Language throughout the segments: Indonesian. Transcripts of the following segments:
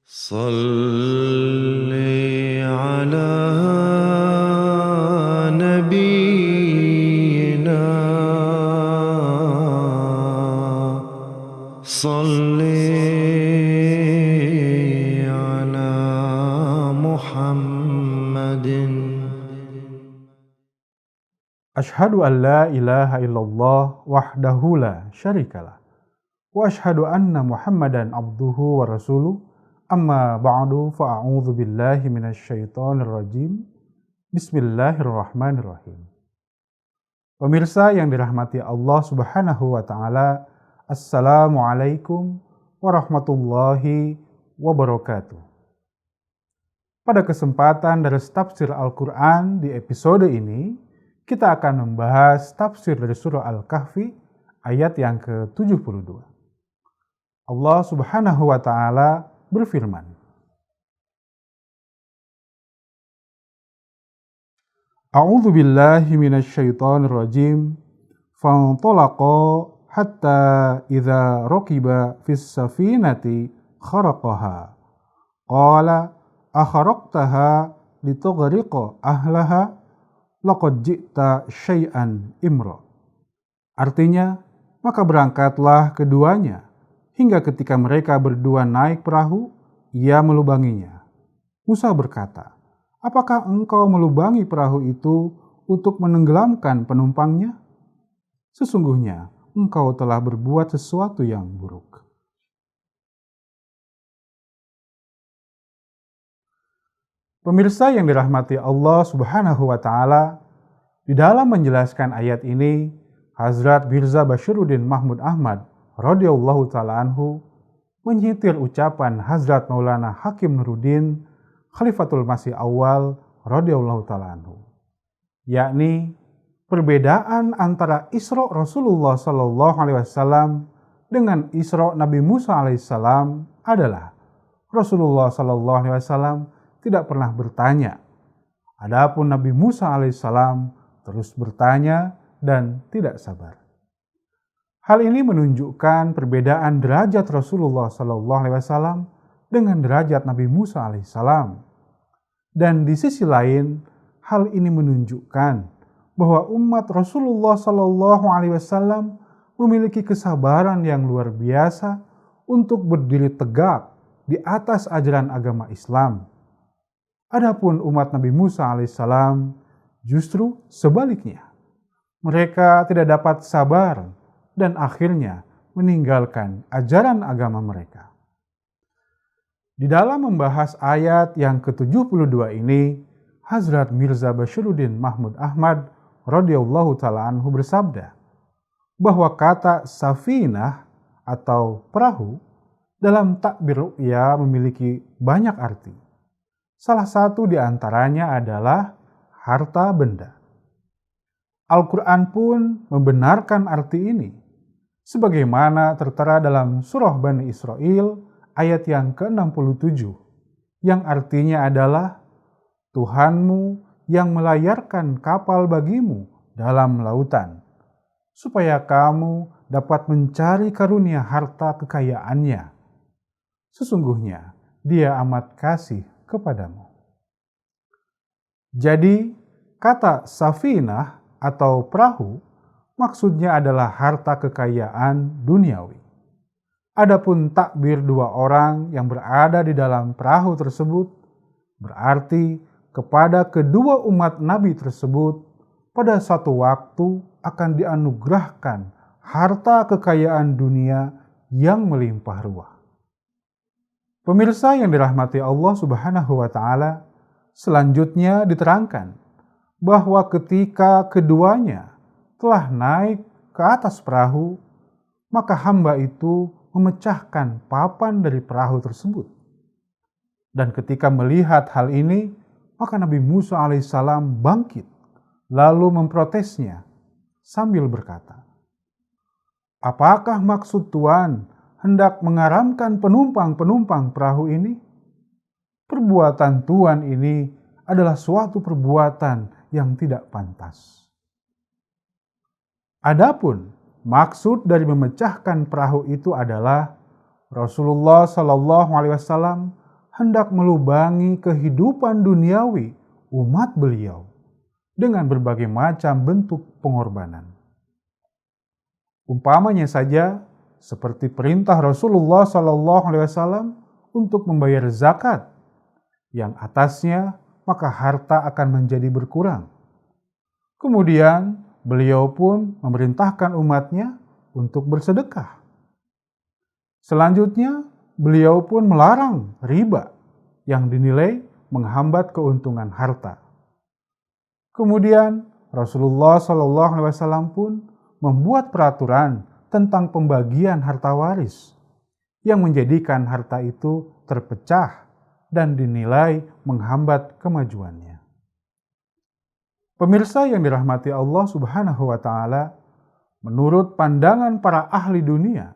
صل على نبينا صل على محمد. Asyhadu an la ilaha illallah wahdahu la syarikalah. Wa asyhadu anna Muhammadan abduhu wa rasuluh. Amma ba'du fa'a'udzu billahi minasyaitonir rajim. Bismillahirrahmanirrahim. Pemirsa yang dirahmati Allah Subhanahu wa taala, Assalamualaikum warahmatullahi wabarakatuh. Pada kesempatan dari tafsir Al-Qur'an di episode ini, kita akan membahas tafsir dari surah Al-Kahfi ayat yang ke-72. Allah Subhanahu wa taala berfirman, A'udzu billahi minasyaitonir rajim. Fantalaqa hatta idza raqiba fis safinati kharaqaha. Qala akharaqtaha litughriqa ahlaha laqad ji'ta syai'an imra. Artinya, maka berangkatlah keduanya, hingga ketika mereka berdua naik perahu, ia melubanginya. Musa berkata, apakah engkau melubangi perahu itu untuk menenggelamkan penumpangnya? Sesungguhnya, engkau telah berbuat sesuatu yang buruk. Pemirsa yang dirahmati Allah Subhanahu wa taala, di dalam menjelaskan ayat ini, Hazrat Mirza Bashiruddin Mahmud Ahmad radhiyallahu taala anhu menyitir ucapan Hazrat Maulana Hakim Nuruddin Khalifatul Masih Awal radhiyallahu taala anhu, yakni perbedaan antara Isra Rasulullah sallallahu alaihi wasallam dengan Isra Nabi Musa alaihissalam adalah Rasulullah sallallahu alaihi wasallam tidak pernah bertanya. Adapun Nabi Musa alaihissalam terus bertanya dan tidak sabar. Hal ini menunjukkan perbedaan derajat Rasulullah sallallahu alaihi wasallam dengan derajat Nabi Musa alaihissalam. Dan di sisi lain, hal ini menunjukkan bahwa umat Rasulullah sallallahu alaihi wasallam memiliki kesabaran yang luar biasa untuk berdiri tegak di atas ajaran agama Islam. Adapun umat Nabi Musa alaihissalam justru sebaliknya. Mereka tidak dapat sabar dan akhirnya meninggalkan ajaran agama mereka. Di dalam membahas ayat yang ke-72 ini, Hazrat Mirza Bashiruddin Mahmud Ahmad radhiyallahu taala anhu bersabda bahwa kata safinah atau perahu dalam takbir ru'ya memiliki banyak arti. Salah satu di antaranya adalah harta benda. Al-Quran pun membenarkan arti ini, sebagaimana tertera dalam surah Bani Israel ayat yang ke-67, yang artinya adalah Tuhanmu yang melayarkan kapal bagimu dalam lautan, supaya kamu dapat mencari karunia harta kekayaannya. Sesungguhnya Dia amat kasih kepadamu. Jadi, kata safinah atau perahu maksudnya adalah harta kekayaan duniawi. Adapun takbir dua orang yang berada di dalam perahu tersebut berarti kepada kedua umat Nabi tersebut pada satu waktu akan dianugerahkan harta kekayaan dunia yang melimpah ruah. Pemirsa yang dirahmati Allah Subhanahu wa taala, selanjutnya diterangkan bahwa ketika keduanya telah naik ke atas perahu, maka hamba itu memecahkan papan dari perahu tersebut. Dan ketika melihat hal ini, maka Nabi Musa alaihissalam bangkit lalu memprotesnya sambil berkata, apakah maksud Tuhan hendak mengaramkan penumpang-penumpang perahu ini? Perbuatan Tuhan ini adalah suatu perbuatan yang tidak pantas. Adapun maksud dari memecahkan perahu itu adalah Rasulullah Shallallahu Alaihi Wasallam hendak melubangi kehidupan duniawi umat beliau dengan berbagai macam bentuk pengorbanan. Umpamanya saja seperti perintah Rasulullah SAW untuk membayar zakat, yang atasnya maka harta akan menjadi berkurang. Kemudian beliau pun memerintahkan umatnya untuk bersedekah. Selanjutnya beliau pun melarang riba yang dinilai menghambat keuntungan harta. Kemudian Rasulullah SAW pun membuat peraturan tentang pembagian harta waris yang menjadikan harta itu terpecah dan dinilai menghambat kemajuannya. Pemirsa yang dirahmati Allah Subhanahu wa Ta'ala, menurut pandangan para ahli dunia,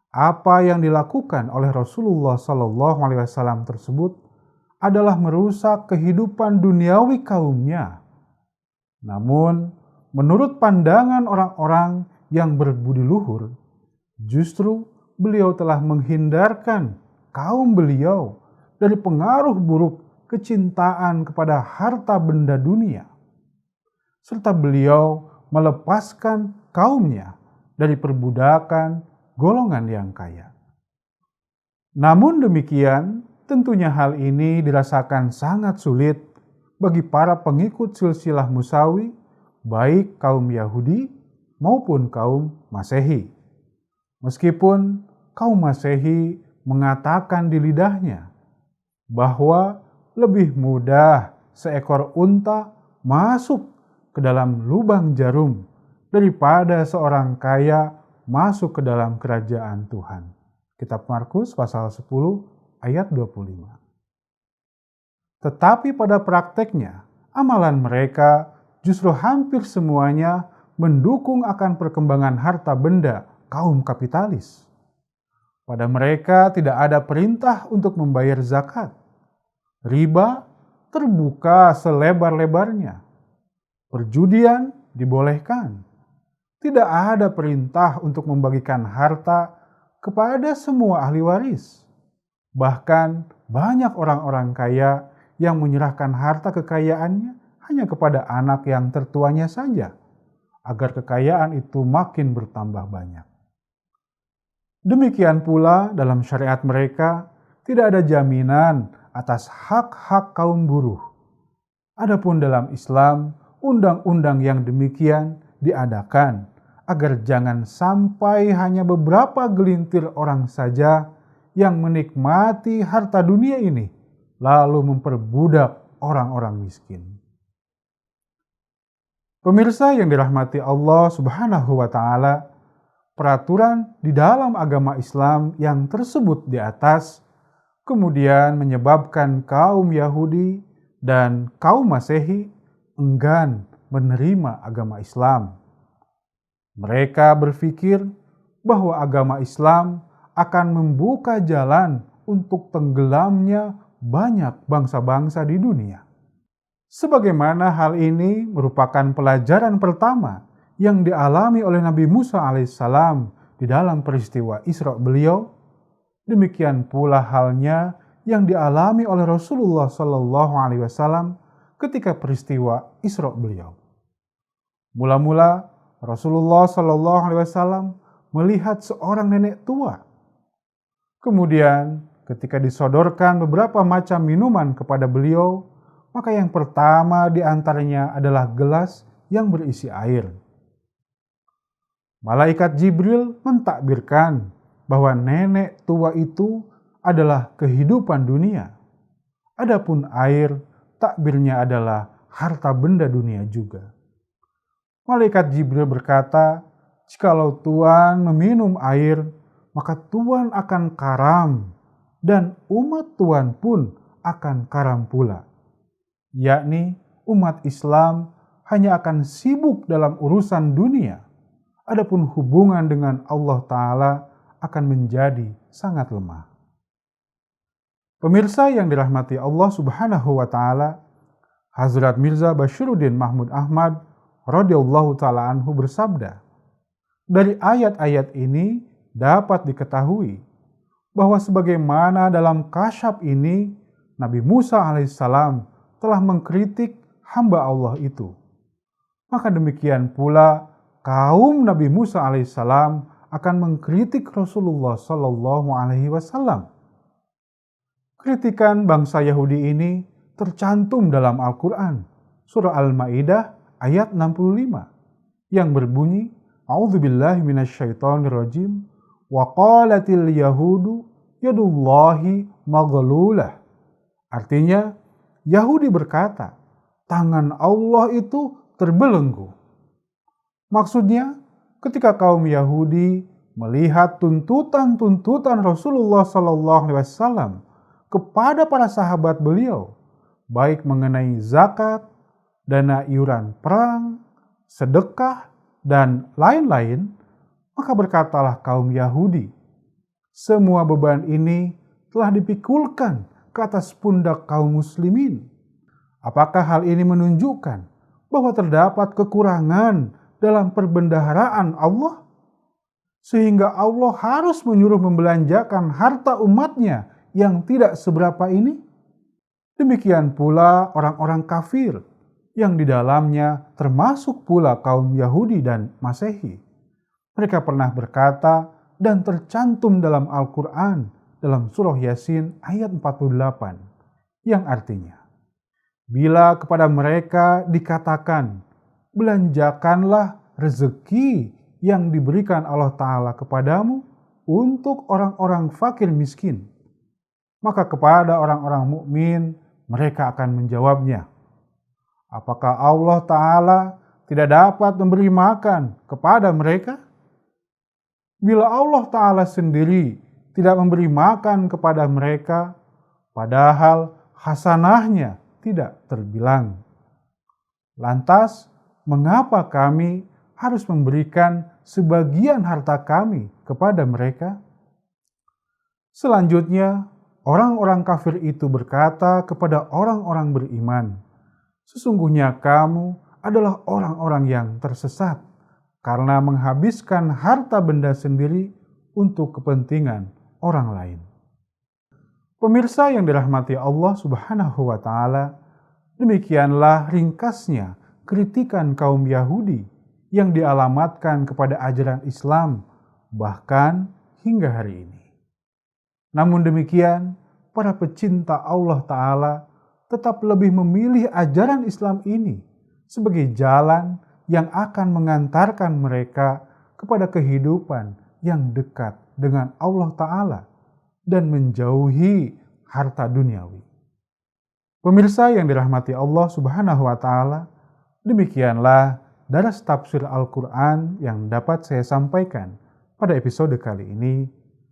apa yang dilakukan oleh Rasulullah SAW tersebut adalah merusak kehidupan duniawi kaumnya. Namun, menurut pandangan orang-orang yang berbudi luhur, justru beliau telah menghindarkan kaum beliau dari pengaruh buruk kecintaan kepada harta benda dunia, serta beliau melepaskan kaumnya dari perbudakan golongan yang kaya. Namun demikian, tentunya hal ini dirasakan sangat sulit bagi para pengikut silsilah Musawi, baik kaum Yahudi maupun kaum Masehi. Meskipun kaum Masehi mengatakan di lidahnya bahwa lebih mudah seekor unta masuk ke dalam lubang jarum daripada seorang kaya masuk ke dalam kerajaan Tuhan. Kitab Markus pasal 10 ayat 25. Tetapi pada prakteknya, amalan mereka justru hampir semuanya mendukung akan perkembangan harta benda kaum kapitalis. Pada mereka tidak ada perintah untuk membayar zakat. Riba terbuka selebar-lebarnya. Perjudian dibolehkan. Tidak ada perintah untuk membagikan harta kepada semua ahli waris. Bahkan banyak orang-orang kaya yang menyerahkan harta kekayaannya hanya kepada anak yang tertuanya saja, agar kekayaan itu makin bertambah banyak. Demikian pula dalam syariat mereka tidak ada jaminan atas hak-hak kaum buruh. Adapun dalam Islam, undang-undang yang demikian diadakan agar jangan sampai hanya beberapa gelintir orang saja yang menikmati harta dunia ini lalu memperbudak orang-orang miskin. Pemirsa yang dirahmati Allah Subhanahu wa Ta'ala, peraturan di dalam agama Islam yang tersebut di atas kemudian menyebabkan kaum Yahudi dan kaum Masehi enggan menerima agama Islam. Mereka berpikir bahwa agama Islam akan membuka jalan untuk tenggelamnya banyak bangsa-bangsa di dunia. Sebagaimana hal ini merupakan pelajaran pertama yang dialami oleh Nabi Musa alaihissalam di dalam peristiwa Isra beliau, demikian pula halnya yang dialami oleh Rasulullah SAW ketika peristiwa Isra beliau. Mula-mula Rasulullah SAW melihat seorang nenek tua. Kemudian ketika disodorkan beberapa macam minuman kepada beliau, maka yang pertama di antaranya adalah gelas yang berisi air. Malaikat Jibril mentakbirkan bahwa nenek tua itu adalah kehidupan dunia. Adapun air, takbirnya adalah harta benda dunia juga. Malaikat Jibril berkata, jikalau Tuhan meminum air, maka Tuhan akan karam, dan umat Tuhan pun akan karam pula. Yakni umat Islam hanya akan sibuk dalam urusan dunia, adapun hubungan dengan Allah Ta'ala akan menjadi sangat lemah. Pemirsa yang dirahmati Allah Subhanahu wa Ta'ala, Hazrat Mirza Bashiruddin Mahmud Ahmad radhiyallahu ta'ala anhu bersabda, dari ayat-ayat ini dapat diketahui bahwa sebagaimana dalam Kasyaf ini Nabi Musa alaihissalam telah mengkritik hamba Allah itu, maka demikian pula kaum Nabi Musa alaihissalam akan mengkritik Rasulullah Shallallahu Alaihi Wasallam. Kritikan bangsa Yahudi ini tercantum dalam Al-Quran, surah Al-Ma'idah ayat 65, yang berbunyi, A'udzubillahi minasyaitonirrajim, wa qalatil yahudu yadullahi maghlulah. Artinya, Yahudi berkata, tangan Allah itu terbelenggu. Maksudnya, ketika kaum Yahudi melihat tuntutan-tuntutan Rasulullah SAW kepada para sahabat beliau, baik mengenai zakat, dana iuran perang, sedekah, dan lain-lain, maka berkatalah kaum Yahudi, semua beban ini telah dipikulkan ke atas pundak kaum muslimin. Apakah hal ini menunjukkan bahwa terdapat kekurangan dalam perbendaharaan Allah, sehingga Allah harus menyuruh membelanjakan harta umatnya yang tidak seberapa ini? Demikian pula orang-orang kafir, yang di dalamnya termasuk pula kaum Yahudi dan Masehi. Mereka pernah berkata dan tercantum dalam Al-Quran dalam surah Yasin ayat 48, yang artinya, bila kepada mereka dikatakan, belanjakanlah rezeki yang diberikan Allah Ta'ala kepadamu untuk orang-orang fakir miskin, maka kepada orang-orang mukmin mereka akan menjawabnya, apakah Allah Ta'ala tidak dapat memberi makan kepada mereka? Bila Allah Ta'ala sendiri tidak memberi makan kepada mereka, padahal hasanahnya tidak terbilang. Lantas, mengapa kami harus memberikan sebagian harta kami kepada mereka? Selanjutnya, orang-orang kafir itu berkata kepada orang-orang beriman, sesungguhnya kamu adalah orang-orang yang tersesat karena menghabiskan harta benda sendiri untuk kepentingan orang lain. Pemirsa yang dirahmati Allah Subhanahu wa Ta'ala, demikianlah ringkasnya kritikan kaum Yahudi yang dialamatkan kepada ajaran Islam, bahkan hingga hari ini. Namun demikian, para pecinta Allah Ta'ala tetap lebih memilih ajaran Islam ini sebagai jalan yang akan mengantarkan mereka kepada kehidupan yang dekat dengan Allah Ta'ala dan menjauhi harta duniawi. Pemirsa yang dirahmati Allah Subhanahu wa Ta'ala, demikianlah daras tafsir Al-Quran yang dapat saya sampaikan pada episode kali ini.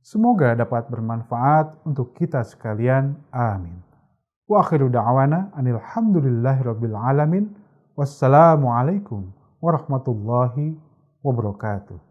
Semoga dapat bermanfaat untuk kita sekalian. Amin. Wa akhiru da'wana anil hamdulillahi rabbil alamin. Wassalamualaikum warahmatullahi wabarakatuh.